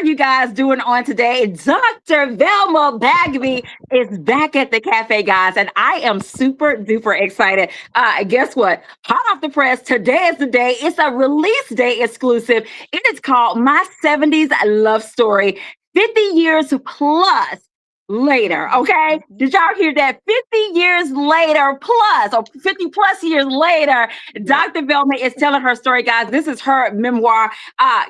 are you guys doing on today? Dr. Velma Bagby is back at the cafe, guys, and I am super duper excited. Guess what? Hot off the press, today is the day. It's a release day exclusive. It is called My 70s Love Story. 50 years plus later. Mhm, Okay. mhm. Did y'all hear that? 50 years later plus, or 50 plus years later, Yep. Dr. Velma is telling her story, guys. This is her memoir.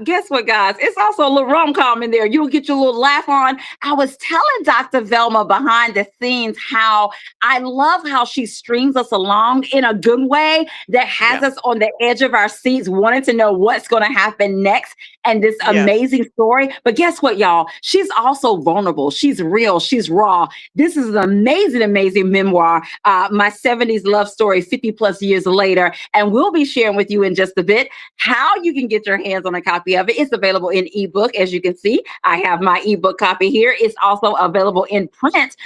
Guess what, guys? It's also a little rom-com in there. You'll get your little laugh on. I was telling Dr. Velma behind the scenes how I love how she strings us along in a good way that has Yeah. us on the edge of our seats, wanting to know what's going to happen next and this Yes. amazing story. But guess what, y'all? She's also vulnerable. She's real. She's raw. This is an amazing, amazing memoir, My 70s Love Story, 50 plus years later. And we'll be sharing with you in just a bit how you can get your hands on a copy of it. It's available in ebook, as you can see. I have my ebook copy here. It's also available in print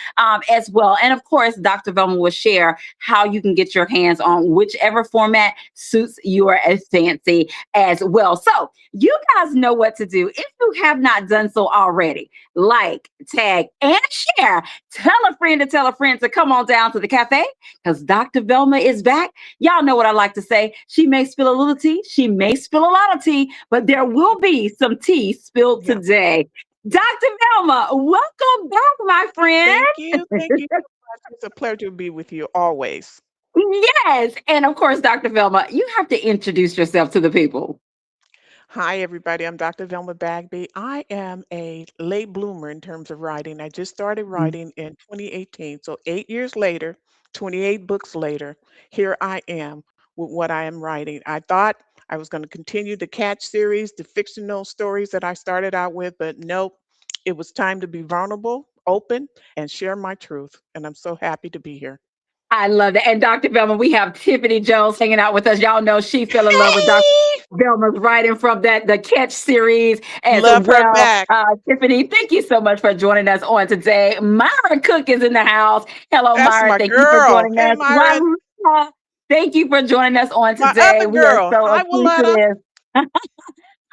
as well. And of course, Dr. Velma will share how you can get your hands on whichever format suits your fancy as well. So you guys know what to do. If you have not done so already, like, tag, and share. Tell a friend to tell a friend to come on down to the cafe because Dr. Velma is back. Y'all know what I like to say. She may spill a little tea. She may spill a lot of tea, but there will be some tea spilled Yeah. today. Dr. Velma, welcome back, my friend. Thank you. Thank you so much. It's a pleasure to be with you always. Yes. And of course, Dr. Velma, you have to introduce yourself to the people. Hi, everybody. I'm Dr. Velma Bagby. I am a late bloomer in terms of writing. I just started writing in 2018. So 8 years later, 28 books later, here I am with what I am writing. I thought I was going to continue the Catch series, the fictional stories that I started out with, but nope. It was time to be vulnerable, open, and share my truth. And I'm so happy to be here. I love that. And Dr. Velma, we have Tiffany Jones hanging out with us. Y'all know she fell in love with Dr. Hey! Velma's writing from the Catch series as Love her well. back. Tiffany, thank you so much for joining us on today. Myra Cook is in the house. Hello, That's Myra. my Thank you for girl. joining Hey, us. Myra, Why, thank you for joining us on my today. other We are girl. so Hi, Willetta. appreciative.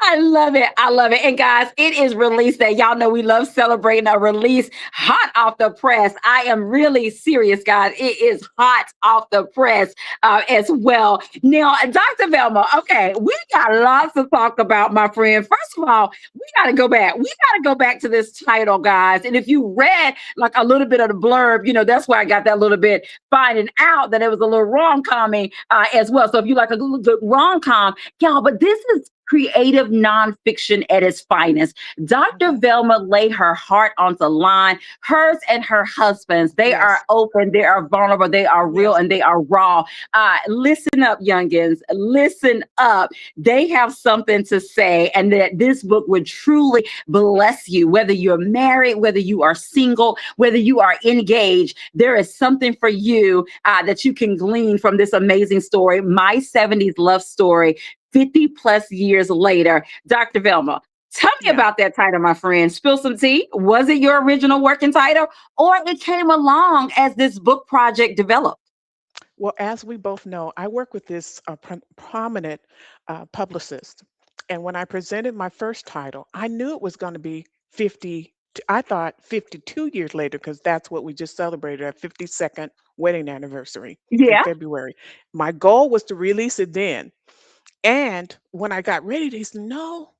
I love it. I love it. And guys, it is release day. Y'all know we love celebrating a release hot off the press. I am really serious, guys. It is hot off the press as well. Now, Dr. Velma, okay, we got lots to talk about, my friend. First of all, we got to go back. We got to go back to this title, guys. And if you read like a little bit of the blurb, that's why I got that little bit finding out that it was a little rom-comming as well. So if you like a good rom-com, y'all, but this is creative nonfiction at its finest. Dr. Mhm. Velma laid her heart on the line. Hers and her husband's, they are Yes. open, they are vulnerable, they are real, Yes. and they are raw. Listen up, youngins. Listen up. They have something to say, and that this book would truly bless you, whether you're married, whether you are single, whether you are engaged. There is something for you that you can glean from this amazing story, My 70s Love Story. 50 plus years later. Dr. Velma, tell me Yeah. about that title, my friend. Spill some tea. Was it your original working title or it came along as this book project developed? Well, as we both know, I work with this prominent publicist. And when I presented my first title, I knew it was going to be 50. I thought 52 years later, because that's what we just celebrated, our 52nd wedding anniversary in Yeah. February. My goal was to release it then. And when I got ready, they said, no,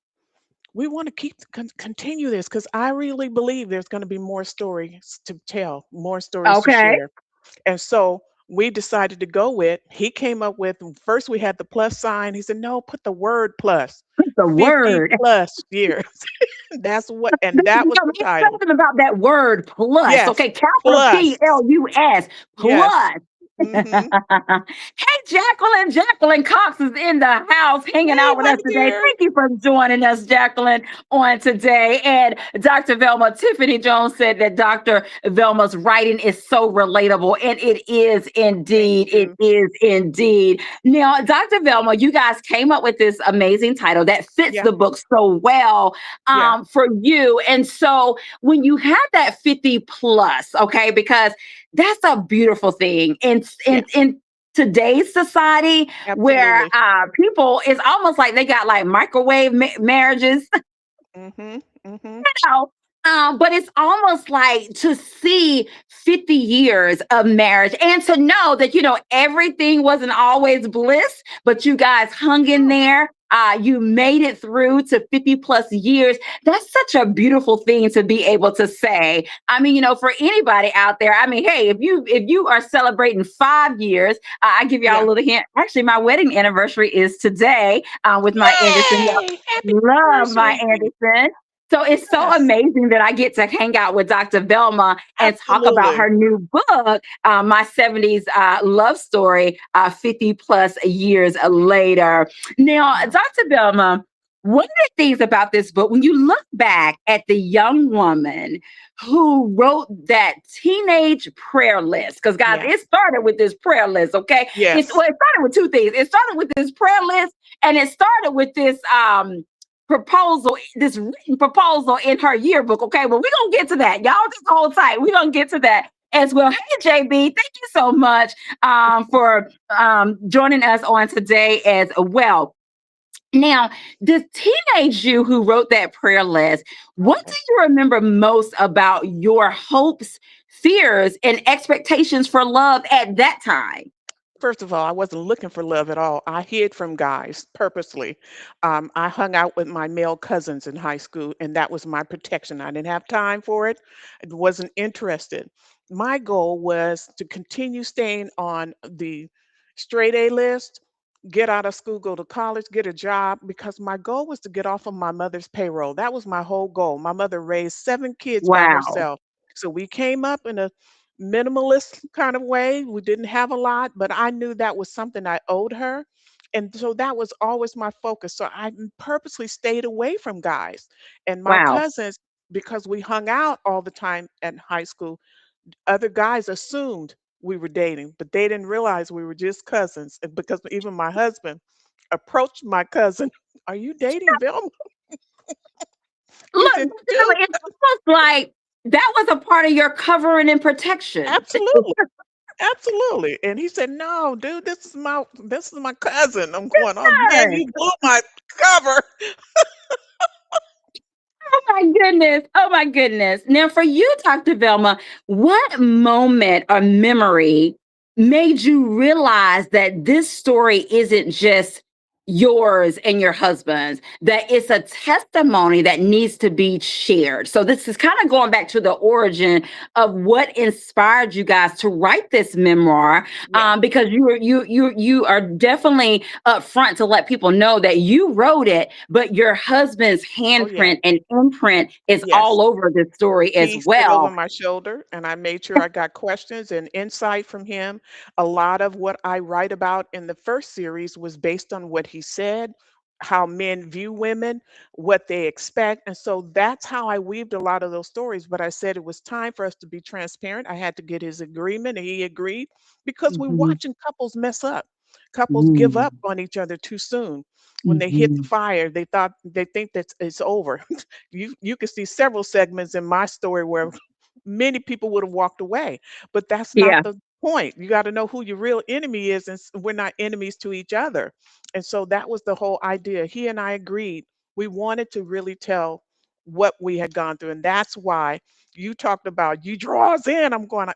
we want to continue this because I really believe there's going to be more stories to tell, more stories to Okay. share. And so we decided to go with, he came up with, first we had the plus sign. He said, no, put the word plus, The 50 word. plus years. That's what, and that was the It's title. something about that word plus. Yes, Okay. Capital plus. P L U S. Yes. Plus. Mm-hmm. Hey, Jacqueline. Jacqueline Cox is in the house hanging Hey, out with my us today. dear. Thank you for joining us, Jacqueline, on today. And Dr. Velma, Tiffany Jones said that Dr. Velma's writing is so relatable, and it is Thank indeed. It you. is indeed. Now, Dr. Velma, you guys came up with this amazing title that fits Yeah. the book so well Yeah. for you. And so when you have that 50 plus, okay, because that's a beautiful thing Yes. in today's society where Absolutely. people, it's almost like they got like microwave marriages. Mm-hmm. Mhm. know. But it's almost like to see 50 years of marriage and to know that, everything wasn't always bliss, but you guys hung in No. there. You made it through to 50 plus years. That's such a beautiful thing to be able to say. I mean, for anybody out there, I mean, hey, if you are celebrating 5 years, I give y'all a Yeah. little hint. Actually, my wedding anniversary is today with my Anderson. Yay! Happy Love my anniversary. Anderson. So it's so Yes, amazing that I get to hang out with Dr. Velma and talk about absolutely. her new book, My 70s Love Story, 50 plus years later. Now, Wow. Dr. Velma, one of the things about this book, when you look back at the young woman who wrote that teenage prayer list, because guys, Yes. it started with this prayer list, okay? It's Yes. well, it started with two things. It started with this prayer list, and it started with this proposal, this written proposal in her yearbook. Okay, well, we're gonna get to that. Y'all just hold tight. We're gonna get to that as well. Hey, JB, thank you so much for joining us on today as well. Now, the teenage you who wrote that prayer list, what do Okay. you remember most about your hopes, fears, and expectations for love at that time? First of all, I wasn't looking for love at all. I hid from guys purposely. I hung out with my male cousins in high school, and that was my protection. I didn't have time for it. I wasn't interested. My goal was to continue staying on the straight A list, get out of school, go to college, get a job, because my goal was to get off of my mother's payroll. That was my whole goal. My mother raised 7 kids by Wow, herself. So we came up in a minimalist kind of way. We didn't have a lot, but I knew that was something I owed her. And so that was always my focus. So I purposely stayed away from guys. And my wow, cousins, because we hung out all the time at high school, other guys assumed we were dating, but they didn't realize we were just cousins. And because even my husband approached my cousin, "Are you dating Velma?" He look, said, "Dude, it's almost like that was a part of your covering and protection. absolutely. Absolutely." And he said, "No, dude, this is my cousin." I'm going, "Oh man, Yes. you blew my cover." Oh my goodness. Oh my goodness. Now, for you, Dr. Velma, what moment or memory made you realize that this story isn't just yours and your husband's, that it's a testimony that needs to be shared? So, this is kind of going back to the origin of what inspired you guys to write this memoir, Yeah. because you are definitely upfront to let people know that you wrote it, but your husband's Oh yeah. handprint and imprint is Yes. all over this story as He stood over well. my shoulder, and I made sure I got questions and insight from him. A lot of what I write about in the first series was based on what he said, how men view women, what they expect. And so that's how I weaved a lot of those stories. But I said it was time for us to be transparent. I had to get his agreement, and he agreed, because we're Mhm, watching couples mess up. Couples give mhm, up on each other too soon. When they hit the mhm. fire, they think that it's over. You can see several segments in my story where many people would have walked away, but that's not Yeah. the point. You got to know who your real enemy is, and we're not enemies to each other. And so that was the whole idea. He and I agreed we wanted to really tell what we had gone through, and that's why you talked about you draw us in. I'm going.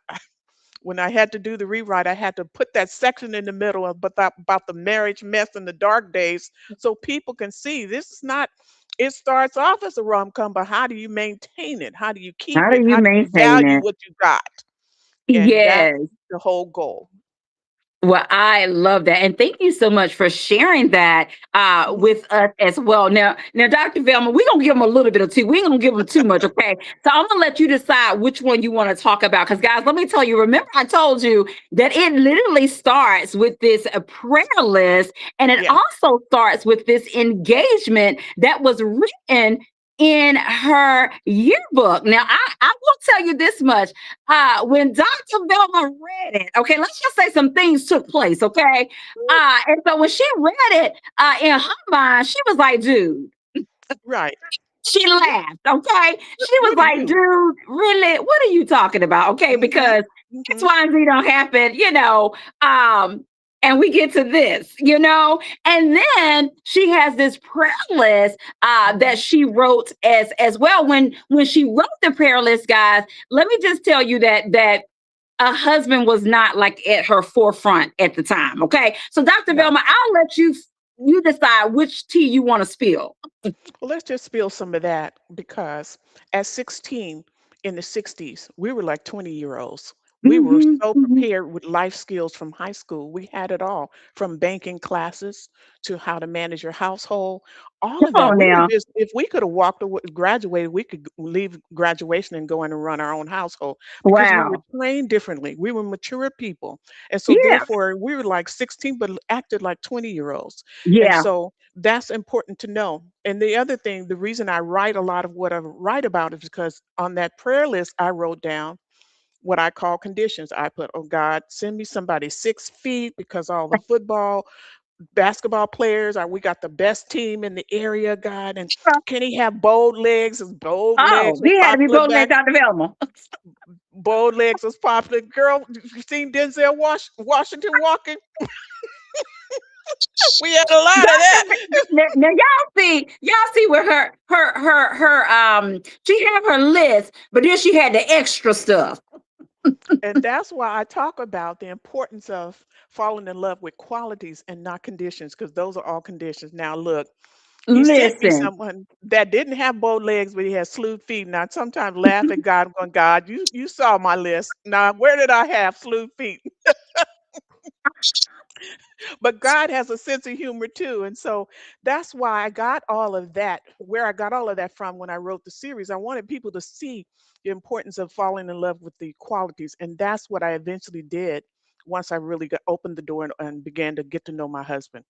When I had to do the rewrite, I had to put that section in the middle about the marriage mess in the dark days, so people can see this is not. It starts off as a rom com, but how do you maintain it? How do you keep How do it? you How do you maintain value it? what you got? And that's Yes. the whole goal. Well, I love that. And thank you so much for sharing that Mhm. with us as well. Now, Dr. Velma, we're gonna give them a little bit of tea. We ain't gonna give them too much, okay? So I'm gonna let you decide which one you want to talk about. Because guys, let me tell you, remember I told you that it literally starts with this prayer list, and it Yeah. also starts with this engagement that was written in her yearbook. Now, I will tell you this much, when Dr. Velma read it, okay, let's just say some things took place, okay? And so when she read it in her mind, she was like, dude, Right. she laughed, okay? She was Who do like, you? dude, really? What are you talking about? Okay, Mhm. because X, Mhm. Y, and Z don't happen, you know. and we get to this, and then she has this prayer list that Mhm. she wrote as well. When she wrote the prayer list, guys, let me just tell you that a husband was not like at her forefront at the time. Okay, so Dr. No. Velma, I'll let you decide which tea you want to spill. Well, let's just spill some of that because at 16 in the 60s, we were like 20-year-olds. We were Hmm. so Hmm. prepared with life skills from high school. We had it all from banking classes to how to manage your household, all Come of that. on We were now. just, if we could have walked away, graduated, we could leave graduation and go in and run our own household because we were Wow. trained differently. We were mature people. And so, Yeah. therefore, we were like 16, but acted like 20-year-olds. And Yeah. so, that's important to know. And the other thing, the reason I write a lot of what I write about is because on that prayer list, I wrote down what I call conditions. I put, oh God, send me somebody 6 feet because all the football, basketball players are, we got the best team in the area, God. And can he have bold legs? His bold legs Oh, were he had to be popular voting at back. Dr. Velma. Bold legs was popular. Girl, you seen Denzel Washington walking? We had a lot of that. Now y'all see where she had her list, but then she had the extra stuff. And that's why I talk about the importance of falling in love with qualities and not conditions, because those are all conditions. Now, look, he sent me Listen. someone that didn't have bow legs, but he had slewed feet. And I sometimes laugh at God, going, God, you saw my list. Now, where did I have slewed feet? But God has a sense of humor too. And so that's why I got all of that, where I got all of that from when I wrote the series. I wanted people to see the importance of falling in love with the qualities. And that's what I eventually did once I really opened the door and began to get to know my husband.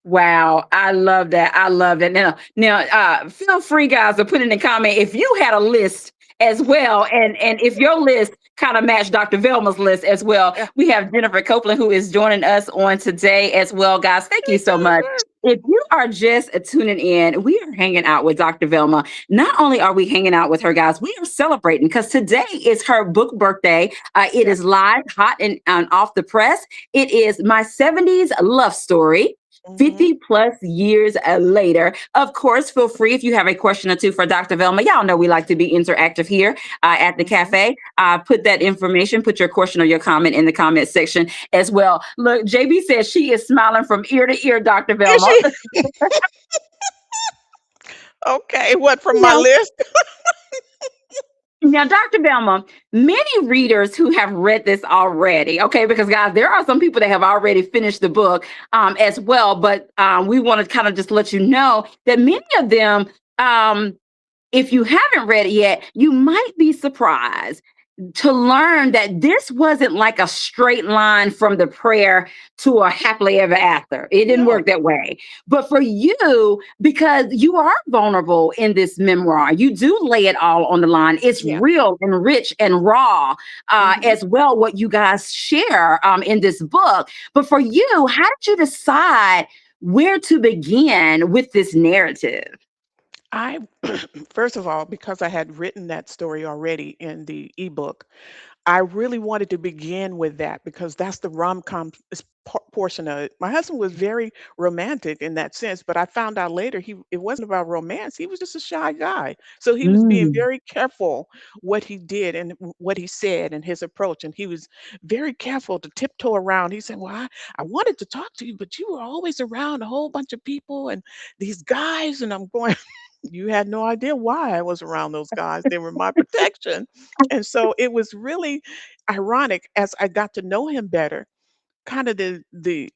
Wow, I love that. I love that. Now, feel free, guys, to put in the comment if you had a list as well, and if your list kind of matched Dr. Velma's list as well. Yeah. We have Jennifer Copeland who is joining us on today as well, guys. Thank you Hey, so much. Jennifer. If you are just tuning in, we are hanging out with Dr. Velma. Not only are we hanging out with her, guys, we are celebrating because today is her book birthday. It Yeah. is live, hot, and off the press. It is My 70s Love Story. Hmm. 50 plus years later. Of course, feel free if you have a question or two for Dr. Velma. Y'all know we like to be interactive here at the Hmm. cafe. Put that information, put your question or your comment in the comment section as well. Look, JB says she is smiling from ear to ear, Dr. Is Velma. she? Okay. What from my Now, list? Now, Dr. Velma, many readers who have read this already, okay, because guys, there are some people that have already finished the book as well, but we want to kind of just let you know that many of them, um, if you haven't read it yet, you might be surprised to learn that this wasn't like a straight line from the prayer to a happily ever after. It didn't No. work that way. But for you, because you are vulnerable in this memoir, you do lay it all on the line. It's Yeah. real and rich and raw Hmm. as well, what you guys share in this book. But for you, how did you decide where to begin with this narrative? I, first of all, because I had written that story already in the ebook, I really wanted to begin with that because that's the rom-com portion of it. My husband was very romantic in that sense, but I found out later it wasn't about romance. He was just a shy guy. So he was being Mm. very careful what he did and what he said and his approach. And he was very careful to tiptoe around. He said, well, I wanted to talk to you, but you were always around a whole bunch of people and these guys. And I'm going, you had no idea why I was around those guys. They were my protection. And so it was really ironic as I got to know him better, kind of the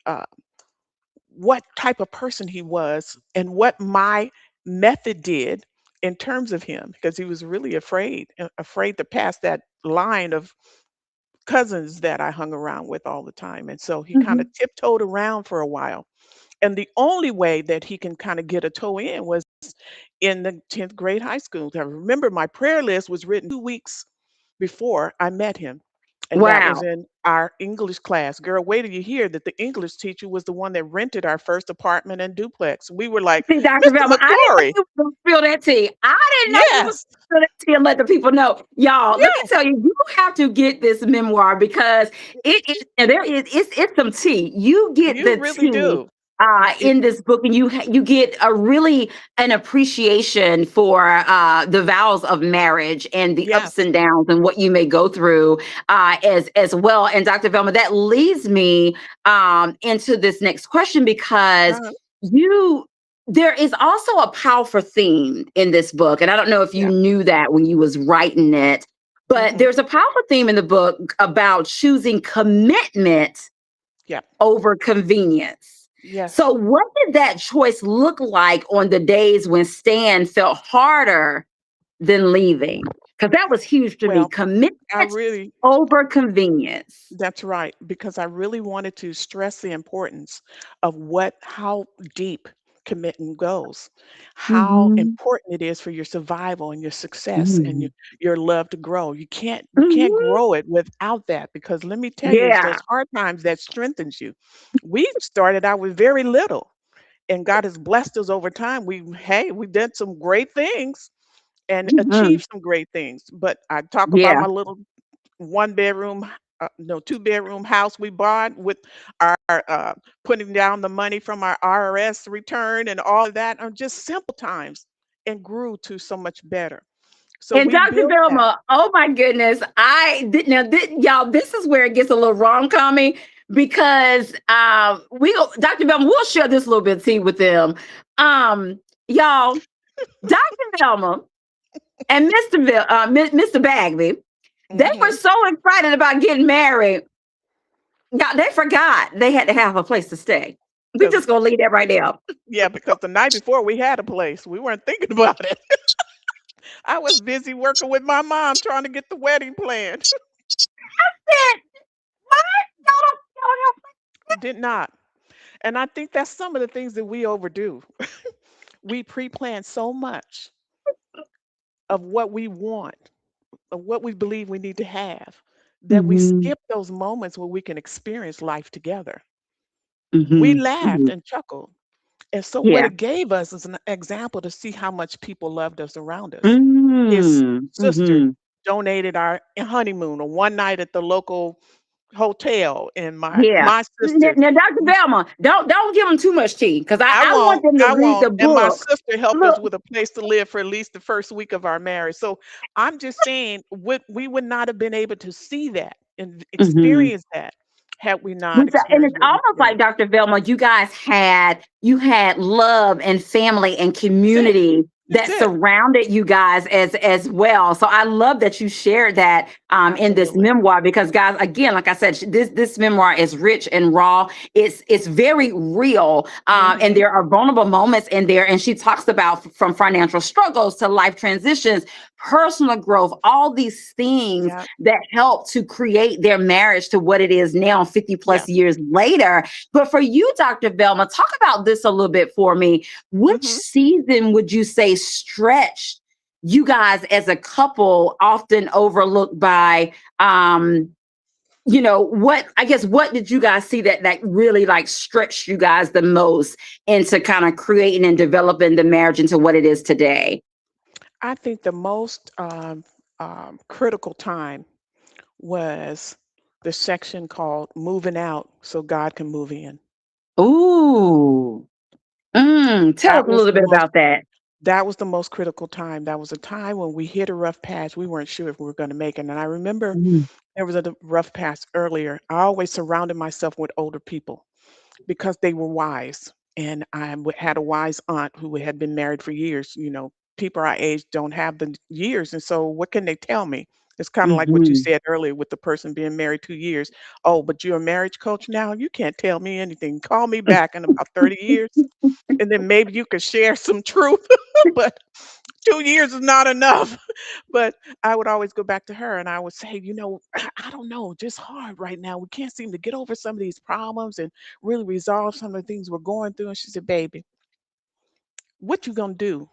what type of person he was and what my method did in terms of him, because he was really afraid to pass that line of cousins that I hung around with all the time. And so he kind of Mhm. tiptoed around for a while. And the only way that he can kind of get a toe in was in the 10th grade high school. I remember my prayer list was written 2 weeks before I met him. And that was Wow. in our English class. Girl, wait till you hear that the English teacher was the one that rented our first apartment and duplex. We were like, See, Dr. Mr. Velma, I didn't know McClory. you were gonna spill that tea. I didn't know you was Yes. gonna spill that tea and let the people know. Y'all, let me Yes. tell you, you have to get this memoir because it is and there is it's some tea. You get You the really tea do. It in this book, and you get a really an appreciation for the vows of marriage and the ups yes. and downs and what you may go through as well. And Dr. Velma, that leads me into this next question because Uh-huh. you there is also a powerful theme in this book, and I don't know if you Yeah. knew that when you was writing it, but Mhm. there's a powerful theme in the book about choosing commitment Yeah. over convenience. Yes. So, what did that choice look like on the days when Stan felt harder than leaving? Because that was huge to me. Well, Commitment I really over convenience. that's right, because I really wanted to stress the importance of how deep commitment goes, how Hmm. important it is for your survival and your success and Hmm. your love to grow. You can't Hmm. grow it without that because let me tell you, it's those Yeah. hard times that strengthens you. We started out with very little and God has blessed us over time. We did some great things and Hmm. achieved some great things. But I talk about Yeah. my little one bedroom, no, two-bedroom house we bought with our putting down the money from our IRS return and all of that, just simple times, and grew to so much better. So And we Dr. built that. Velma, oh my goodness, I did now. Y'all, this is where it gets a little rom commy because Dr. Velma, we'll share this little bit of tea with them. Y'all, Dr. Velma and Mr. Bagby, they were Hmm. so excited about getting married. God, they forgot they had to have a place to stay. We Because just gonna leave that right there. yeah, because the night before we had a place, we weren't thinking about it. I was busy working with my mom trying to get the wedding planned. What? Y'all don't Did not. And I think that's some of the things that we overdo. We pre-plan so much of what we want, of what we believe we need to have, that we Mm-hmm. skip those moments where we can experience life together. We Mm-hmm. laughed Hmm. and chuckled. And so, what Yeah. it gave us is an example to see how much people loved us around us. His Mm. sister Mm-hmm. donated our honeymoon or one night at the local hotel, and my Yeah. my sister Now, Dr. Velma, don't give them too much tea because I I want won't, them to I read won't. the And my book. sister helped us Look. with a place to live for at least the first week of our marriage. So I'm just saying, we would not have been able to see that and Mhm. experience that had we not And it's experienced what we almost like experienced. Dr. Velma, you had love and family and That's it. community That's that it. surrounded you guys as well. So I love that you shared that in this Absolutely. memoir because guys, again, like I said, this memoir is rich and raw. It's very real, and Hmm. there are vulnerable moments in there. And she talks about from financial struggles to life transitions, personal growth, all these things Yeah. that help to create their marriage to what it is now 50 Yeah. plus years later. But for you, Dr. Velma, talk about this a little bit for me. Which Hmm. season would you say stretched you guys as a couple, often overlooked by what I guess what did you guys see that really like stretched you guys the most into kind of creating and developing the marriage into what it is today? I think the most critical time was the section called "Moving Out so God can move in." Ooh. Tell That us a was little the bit most about that. That was the most critical time. That was a time when we hit a rough patch. We weren't sure if we were going to make it. And I remember Mm. there was a rough patch earlier. I always surrounded myself with older people because they were wise. And had a wise aunt who had been married for years. People our age don't have the years. And so what can they tell me? It's kind of like what you Mhm. said earlier with the person being married 2 years. Oh, but you're a marriage coach now? You can't tell me anything. Call me back in about 30 years and then maybe you could share some truth. But 2 years is not enough. But I would always go back to her and I would say, I don't know, just hard right now. We can't seem to get over some of these problems and really resolve some of the things we're going through. And she said, baby, what you gonna do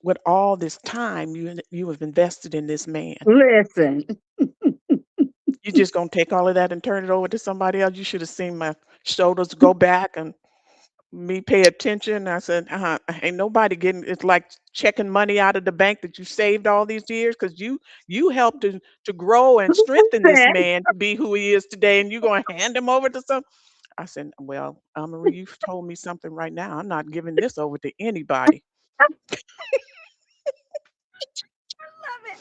with all this time you have invested in this man? Listen. You just gonna take all of that and turn it over to somebody else? You should have seen my shoulders go back and me pay attention. I said, ain't nobody getting it's like checking money out of the bank that you saved all these years because you helped to grow and strengthen this Listen, man to be who he is today, and you gonna hand him over to some. I said, well, Marie, you've told me something right now. I'm not giving this over to anybody.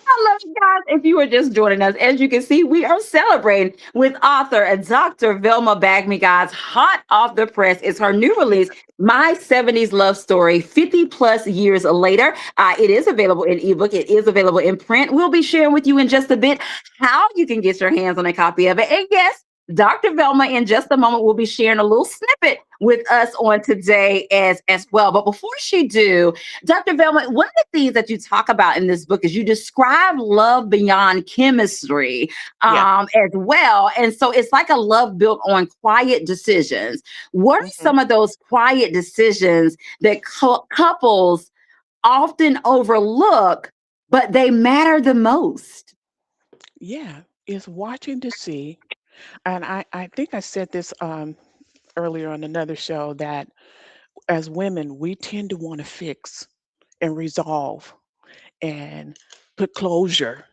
I love it, guys. If you are just joining us, as you can see, we are celebrating with author and Dr. Velma Bagby, guys. Hot off the press is her new release, My 70s Love Story, 50 plus years later. It is available in ebook. It is available in print. We'll be sharing with you in just a bit how you can get your hands on a copy of it. And yes, Dr. Velma, in just a moment, will be sharing a little snippet with us on today as well. But before she do, Dr. Velma, one of the things that you talk about in this book is you describe love beyond chemistry Yeah. as well. And so it's like a love built on quiet decisions. What are Hmm. some of those quiet decisions that couples often overlook, but they matter the most? Yeah. Is watching to see, and I think I said this earlier on another show that as women, we tend to want to fix and resolve and put closure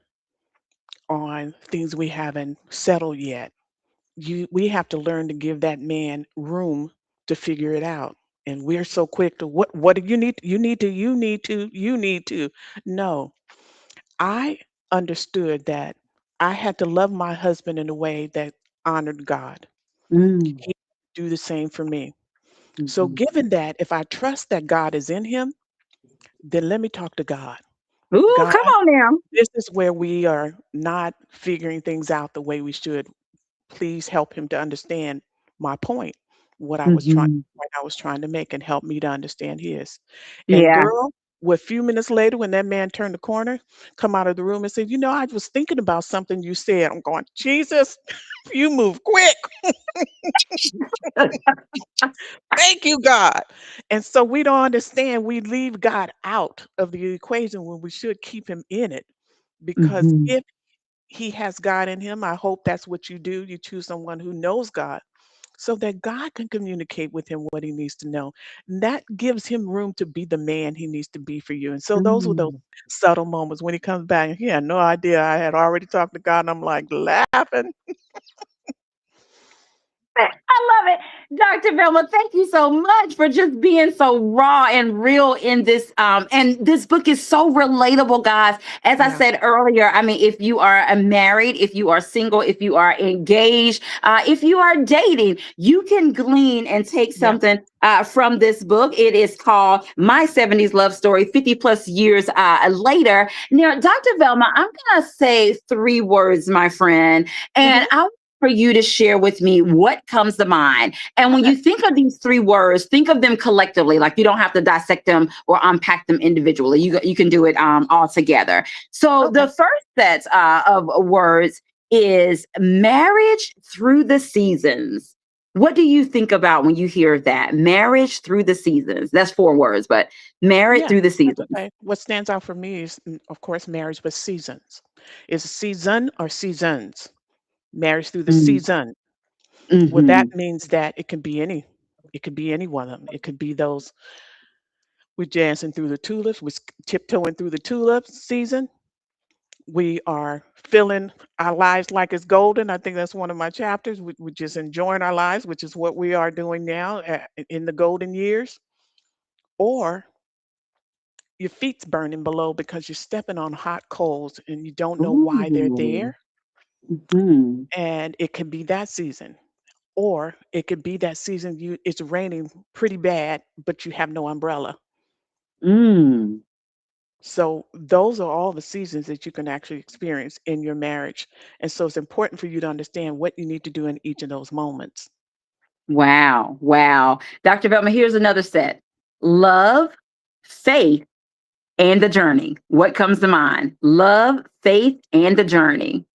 on things we haven't settled yet. We have to learn to give that man room to figure it out. And we're so quick to what do you need? You need to. No, I understood that I had to love my husband in a way that honored God. Mm, He do the same for me. So mhm. given that, if I trust that God is in him, then let me talk to God. Ooh, God, come on now. this is where we are not figuring things out the way we should. Please help him to understand my point, what I was trying Mhm. point I was trying to make, and help me to understand his. And Yeah. girl, a few minutes later, when that man turned the corner, come out of the room and said, I was thinking about something you said. I'm going, Jesus, you move quick. Thank you, God. And so we don't understand. We leave God out of the equation when we should keep him in it. Because Mhm. if he has God in him, I hope that's what you do. You choose someone who knows God so that God can communicate with him what he needs to know. And that gives him room to be the man he needs to be for you. And so those were those Mm. subtle moments when he comes back and he had no idea I had already talked to God. And I'm like laughing. I love it. Dr. Velma, thank you so much for just being so raw and real in this. And this book is so relatable, guys. As I Yeah. said earlier, I mean, if you are married, if you are single, if you are engaged, if you are dating, you can glean and take Yeah. something from this book. It is called My 70s Love Story, 50 plus years later. Now, Dr. Velma, I'm going to say three words, my friend, and Hmm. I for you to share with me what comes to mind. And when Okay. you think of these three words, think of them collectively. Like you don't have to dissect them or unpack them individually. You can do it all together. So Okay. the first set of words is marriage through the seasons. What do you think about when you hear that? Marriage through the seasons. That's four words, but marriage Yeah, through the that's seasons. okay. What stands out for me is, of course, marriage with seasons. Is it season or seasons? Marriage through the Mm. season. Well, that Mhm. means that it can be any. It could be any one of them. It could be those we're dancing through the tulips, we're tiptoeing through the tulips season. We are feeling our lives like it's golden. I think that's one of my chapters. We're just enjoying our lives, which is what we are doing now in the golden years. Or your feet's burning below because you're stepping on hot coals and you don't know why they're Ooh. there. Mhm. And it could be that season. Or it could be that season it's raining pretty bad, but you have no umbrella. Mm. So those are all the seasons that you can actually experience in your marriage. And so it's important for you to understand what you need to do in each of those moments. Wow. Wow. Dr. Velma, here's another set: love, faith, and the journey. What comes to mind? Love, faith, and the journey.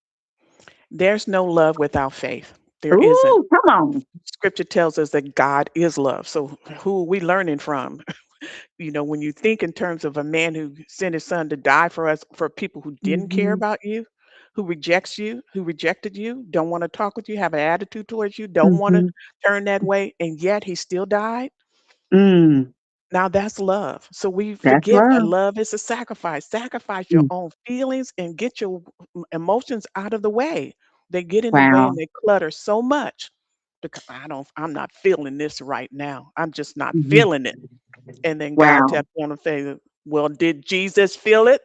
There's no love without faith. There isn't. Ooh, come on. Scripture tells us that God is love. So who are we learning from? When you think in terms of a man who sent his son to die for us, for people who didn't care Mhm. about you, who rejects you, who rejected you, don't want to talk with you, have an attitude towards you, don't want to Mhm. turn that way, and yet he still died. Mm. Now that's love. So we That's forget that love. love is a sacrifice. Sacrifice your Mm. own feelings and get your emotions out of the way. They get in the way and Wow. they clutter so much because I'm not feeling this right now. I'm just not Mhm. feeling it. And then God Wow. taps you on the face. Well, did Jesus feel it?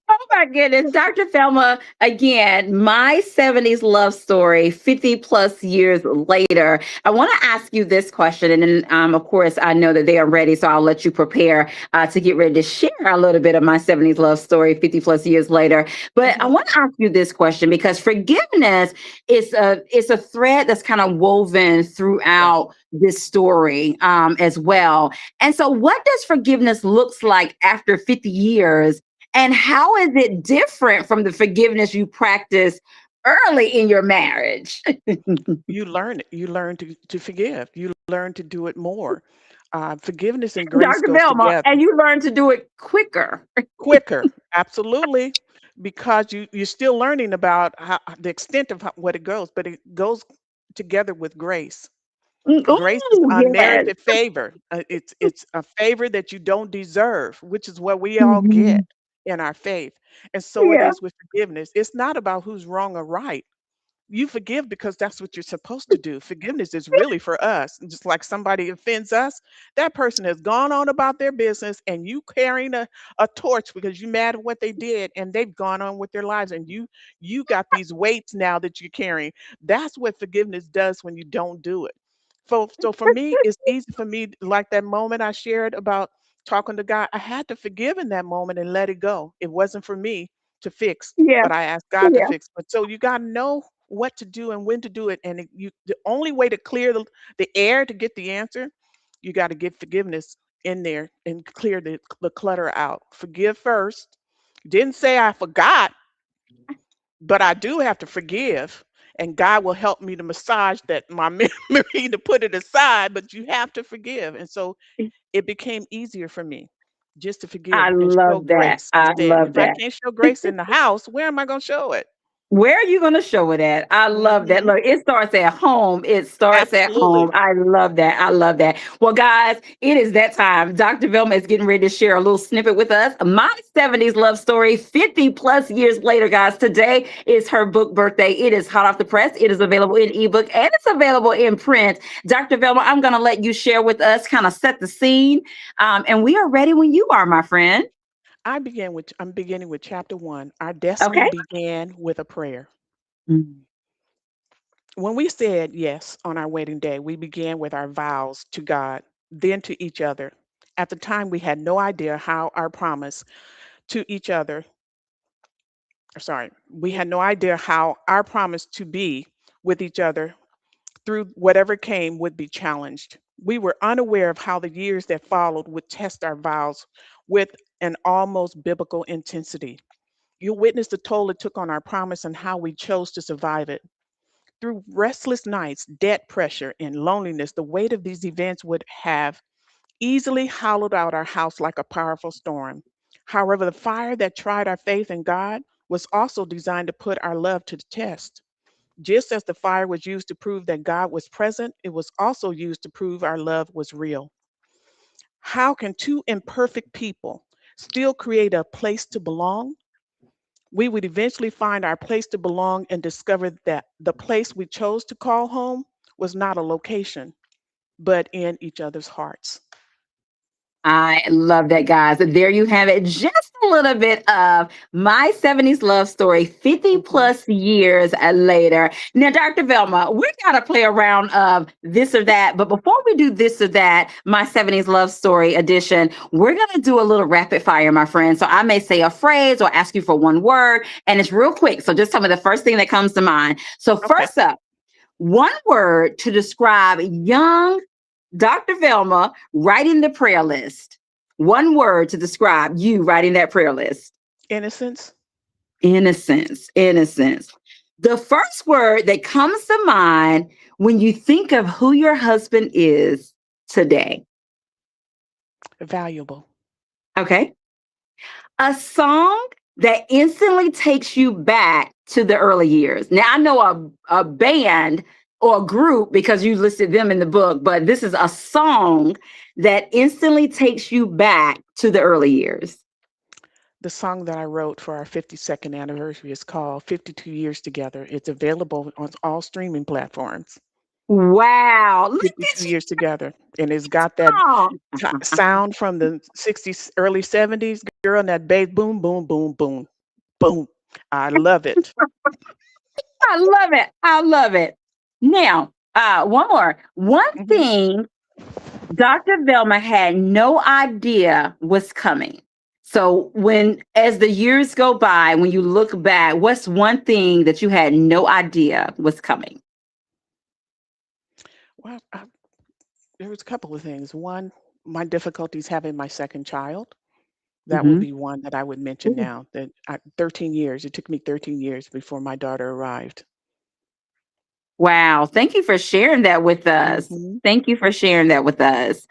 Oh my goodness, Dr. Thelma, again, my 70s love story, 50 plus years later. I want to ask you this question. And then, of course, I know that they are ready. So I'll let you prepare to get ready to share a little bit of my 70s love story, 50 plus years later. But I Hmm. want to ask you this question because forgiveness is a thread that's kind of woven Yes. throughout this story as well. And so, what does forgiveness looks like after 50 years? And how is it different from the forgiveness you practiced early in your marriage? You learn it. You learn to forgive. You learn to do it more. Forgiveness and grace Dr. goes Velma, together. and you learn to do it quicker. Quicker, absolutely, because you're still learning about the extent of what it goes, but it goes together with grace. Grace is Oh, yes. unmerited favor. It's a favor that you don't deserve, which is what we all get Mhm. in our faith. And so it Yeah. is with forgiveness. It's not about who's wrong or right. You forgive because that's what you're supposed to do. Forgiveness is really for us. And just like somebody offends us, that person has gone on about their business and you carrying a torch because you mad at what they did and they've gone on with their lives and you got these weights now that you're carrying. That's what forgiveness does when you don't do it. So for me, it's easy for me, like that moment I shared about talking to God. I had to forgive in that moment and let it go. It wasn't for me to fix, Yeah. but I asked God to Yeah. fix. But so you got to know what to do and when to do it. And the only way to clear the air to get the answer, you got to get forgiveness in there and clear the clutter out. Forgive first. Didn't say I forgot, but I do have to forgive. And God will help me to massage that my memory to put it aside, but you have to forgive. And so it became easier for me just to I forgive and show love that. grace I instead. love If I that. can't show grace in the house, where am I going to show it? Where are you going to show it at? I love that. Hmm. Look, it starts at home. It starts at Absolutely. home. I love that. I love that. Well, guys, it is that time. Dr. Velma is getting ready to share a little snippet with us. My 70s love story, 50 plus years later, guys. Today is her book birthday. It is hot off the press. It is available in ebook and it's available in print. Dr. Velma, I'm going to let you share with us, kind of set the scene. And we are ready when you are, my friend. I'm beginning with chapter 1. Our destiny Okay. began with a prayer. Mm. When we said yes on our wedding day, we began with our vows to God, then to each other. At the time, we had no idea how our promise to each other, sorry, we had no idea how our promise to be with each other through whatever came would be challenged. We were unaware of how the years that followed would test our vows with an almost biblical intensity. You witnessed the toll it took on our promise and how we chose to survive it. Through restless nights, debt pressure, and loneliness, the weight of these events would have easily hollowed out our house like a powerful storm. However, the fire that tried our faith in God was also designed to put our love to the test. Just as the fire was used to prove that God was present, it was also used to prove our love was real. How can two imperfect people still create a place to belong? We would eventually find our place to belong and discover that the place we chose to call home was not a location, but in each other's hearts. I love that, guys. There you have it. Just a little bit of my 70s love story, 50 Mhm. plus years later. Now, Dr. Velma, we got to play around of this or that. But before we do this or that, my 70s love story edition, we're going to do a little rapid fire, my friend. So I may say a phrase or ask you for one word, and it's real quick. So just tell me the first thing that comes to mind. So, Okay. first up, one word to describe young Dr. Velma writing the prayer list. One word to describe you writing that prayer list. Innocence, Innocence. Innocence. The first word that comes to mind when you think of who your husband is today. valuable, Okay. A song that instantly takes you back to the early years. Now, I know a band or a group because you listed them in the book, but this is a song that instantly takes you back to the early years. The song that I wrote for our 52nd anniversary is called 52 Years Together. It's available on all streaming platforms. Wow. Look 52 at years together. And it's got that y'all. sound from the 60s, early 70s, girl, and that bass boom, boom, boom, boom, boom. I love it. I love it. I love it. Now, one more. One Mhm. thing Dr. Velma had no idea was coming. So as the years go by, when you look back, what's one thing that you had no idea was coming? Well, there was a couple of things. One, my difficulties having my second child. That would Hmm. be one that I would mention now. 13 years. It took me 13 years before my daughter arrived. Wow. Thank you for sharing that with us. Hmm. Thank you for sharing that with us.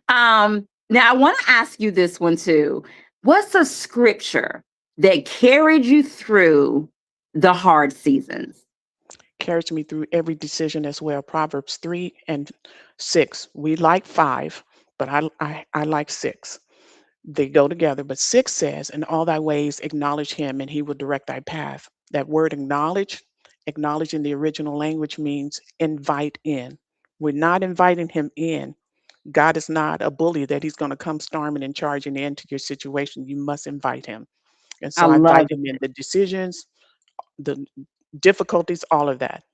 Now, I want to ask you this one too. What's a scripture that carried you through the hard seasons? Carries me through every decision as well. Proverbs 3 and 6. We like 5, but I like 6. They go together. But 6 says, "In all thy ways acknowledge him, and he will direct thy path." That word acknowledge in the original language means invite in. We're not inviting him in. God is not a bully that he's going to come storming and charging into your situation. You must invite him. And I so I love invite him in the decisions, the difficulties, all of that.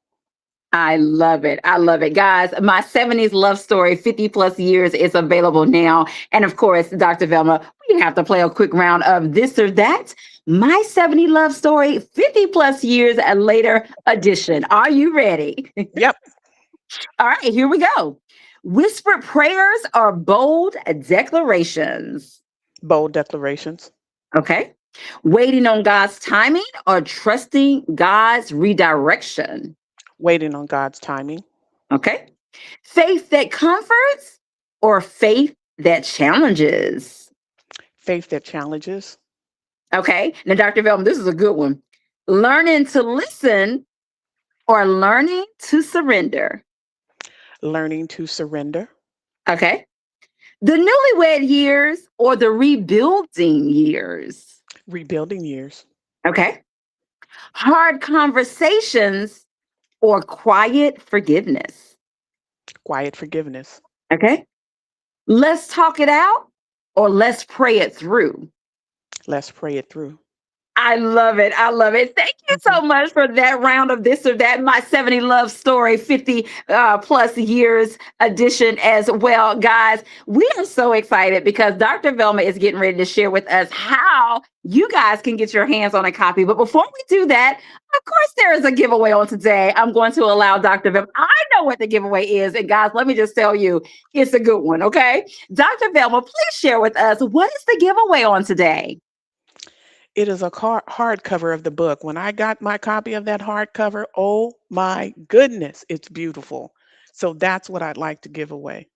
I love it. I love it. Guys, my 70s love story, 50 plus years, is available now. And of course, Dr. Velma, we have to play a quick round of this or that. My 70 love story, 50 plus years later edition. Are you ready? Yep. All right, here we go. Whispered prayers are bold declarations. Bold declarations. Okay. Waiting on God's timing or trusting God's redirection. Waiting on God's timing. Okay. Faith that comforts or faith that challenges. Faith that challenges. Okay. Now, Dr. Velma, this is a good one. Learning to listen or learning to surrender. Learning to surrender. Okay. The newlywed years or the rebuilding years. Rebuilding years. Okay. Hard conversations or quiet forgiveness. Quiet forgiveness. Okay. Let's talk it out or let's pray it through. Let's pray it through. I love it. I love it. Thank you Mhm. so much for that round of this or that. My 70 love story, 50 plus years edition as well. Guys, we are so excited because Dr. Velma is getting ready to share with us how you guys can get your hands on a copy. But before we do that, of course, there is a giveaway on today. I'm going to allow Dr. Velma. I know what the giveaway is. And guys, let me just tell you, it's a good one. Okay. Dr. Velma, please share with us what is the giveaway on today? It is a hardcover of the book. When I got my copy of that hardcover, oh my goodness, it's beautiful. So that's what I'd like to give away.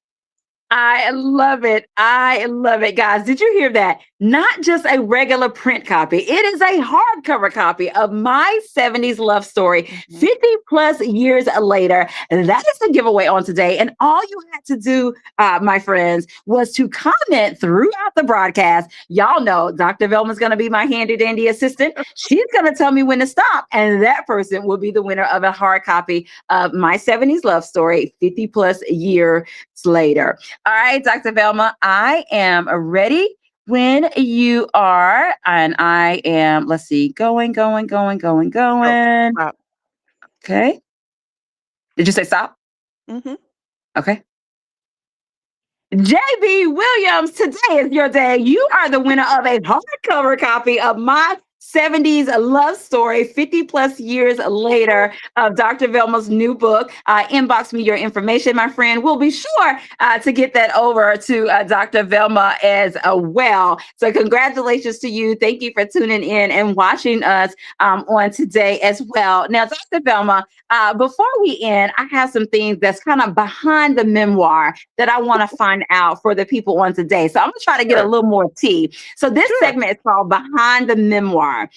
I love it. I love it, guys. Did you hear that? Not just a regular print copy. It is a hardcover copy of My 70s Love Story, Mhm. 50 plus years later. And that is the giveaway on today. And all you had to do, my friends, was to comment throughout the broadcast. Y'all know Dr. Velma's going to be my handy dandy assistant. She's going to tell me when to stop. And that person will be the winner of a hard copy of My 70s Love Story, 50 plus years later. All right, Dr. Velma, I am ready when you are. And I am, let's see, going. Oh, stop. Okay. Did you say stop? Hmm. Okay. JB Williams, today is your day. You are the winner of a hardcover copy of My 70s love story, 50 plus years later of Dr. Velma's new book. Inbox me your information, my friend. We'll be sure to get that over to Dr. Velma as well. So, congratulations to you. Thank you for tuning in and watching us on today as well. Now, Dr. Velma, before we end, I have some things that's kind of behind the memoir that I want to find out for the people on today. So, I'm going to try to get a Sure, little more tea. So, this sure. segment is called Behind the Memoir,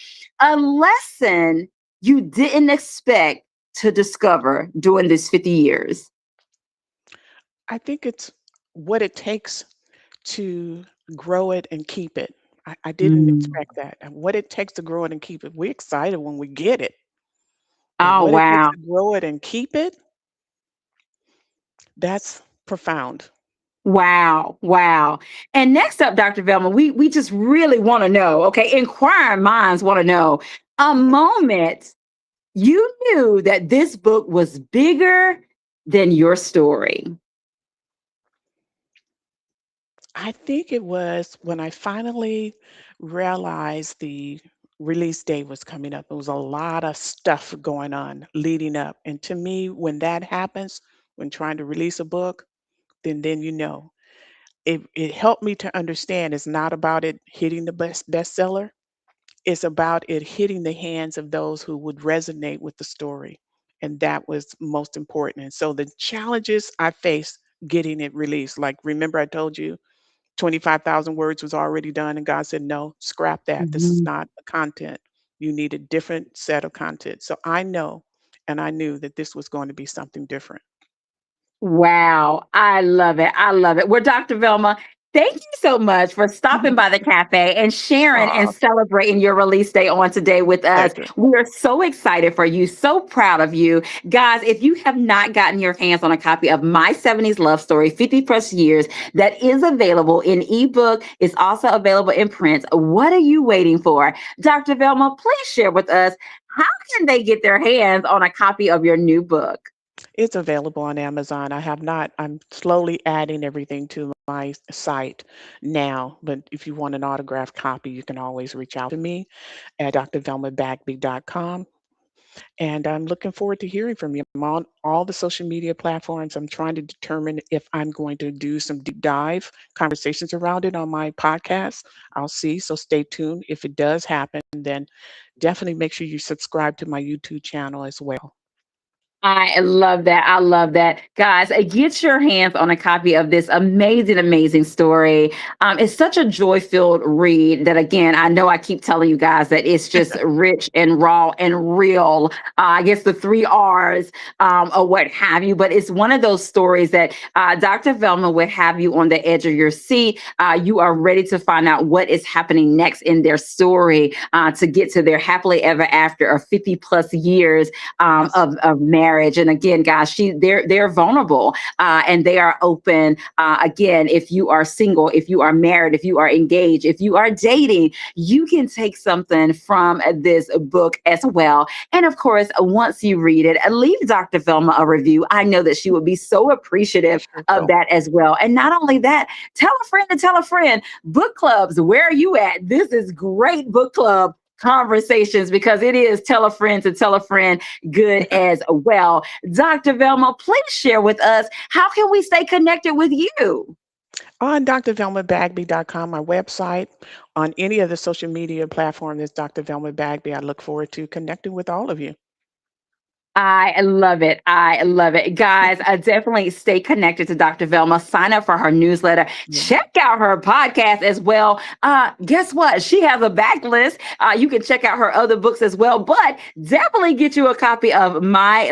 a lesson you didn't expect to discover during this 50 years. I think it's what it takes to grow it and keep it. I didn't Mm. expect that. And what it takes to grow it and keep it. We're excited when we get it, but Oh, what it takes wow. to grow it and keep it, that's profound. Wow, wow. And next up, Dr. Velma, we just really want to know, okay, inquiring minds want to know a moment you knew that this book was bigger than your story. I think it was when I finally realized the release date was coming up. There was a lot of stuff going on leading up. And to me, when that happens, when trying to release a book, then you know. It helped me to understand it's not about it hitting the bestseller. It's about it hitting the hands of those who would resonate with the story. And that was most important. And so the challenges I faced getting it released, like remember I told you 25,000 words was already done, and God said, "No, scrap that. This is Mhm. not the content. You need a different set of content." So I know and I knew that this was going to be something different. Wow, I love it. I love it. Well, Dr. Velma, thank you so much for stopping by the cafe and sharing and Aw, celebrating your release day on today with us. pleasure. We are so excited for you, so proud of you. Guys, if you have not gotten your hands on a copy of My 70s Love Story, 50 plus years, that is available in ebook, it's also available in print. What are you waiting for? Dr. Velma, please share with us how can they get their hands on a copy of your new book? It's available on Amazon. I'm slowly adding everything to my site now, but if you want an autographed copy, you can always reach out to me at drvelmabagby.com. And I'm looking forward to hearing from you. I'm on all the social media platforms. I'm trying to determine if I'm going to do some deep dive conversations around it on my podcast. I'll see. So stay tuned. If it does happen, then definitely make sure you subscribe to my YouTube channel as well. I love that. I love that. Guys, get your hands on a copy of this amazing, amazing story. It's such a joy filled read that, again, I know I keep telling you guys that it's just rich and raw and real. I guess the three R's or what have you, but it's one of those stories that Dr. Velma would have you on the edge of your seat. You are ready to find out what is happening next in their story to get to their happily ever after of 50 plus years Yes. of marriage. And again, guys, they're vulnerable and they are open. Again, if you are single, if you are married, if you are engaged, if you are dating, you can take something from this book as well. And of course, once you read it, leave Dr. Velma a review. I know that she would be so I appreciative sure of will. that as well. And not only that, tell a friend to tell a friend. Book clubs, where are you at? This is great book club conversations because it is tell a friend to tell a friend good as well. Dr. Velma, please share with us how can we stay connected with you? On drvelmabagby.com, my website, on any of the social media platforms, is Dr. Velma Bagby. I look forward to connecting with all of you. I love it. I love it. Guys, I definitely stay connected to Dr. Velma. Sign up for her newsletter. Yeah. Check out her podcast as well. Guess what? She has a backlist. You can check out her other books as well, but definitely get you a copy of my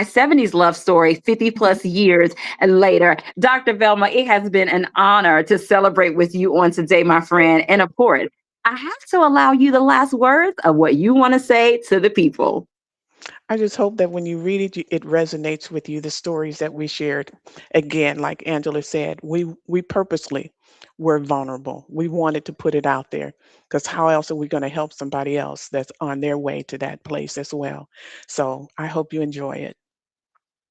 70s love story, 50 Mhm. plus years later. Dr. Velma, it has been an honor to celebrate with you on today, my friend. And of course, I have to allow you the last words of what you want to say to the people. I just hope that when you read it, it resonates with you, the stories that we shared. Again, like Angela said, we purposely were vulnerable. We wanted to put it out there because how else are we going to help somebody else that's on their way to that place as well? So I hope you enjoy it.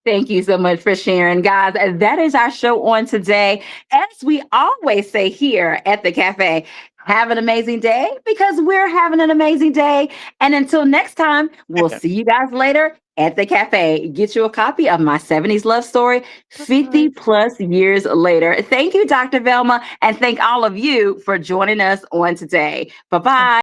Thank you so much for sharing, guys. That is our show on today. As we always say here at the cafe, have an amazing day because we're having an amazing day. And until next time, we'll see you guys later at the cafe. Get you a copy of my 70s love story 50 Bye. plus years later. Thank you, Dr. Velma, and thank all of you for joining us on today. Bye bye.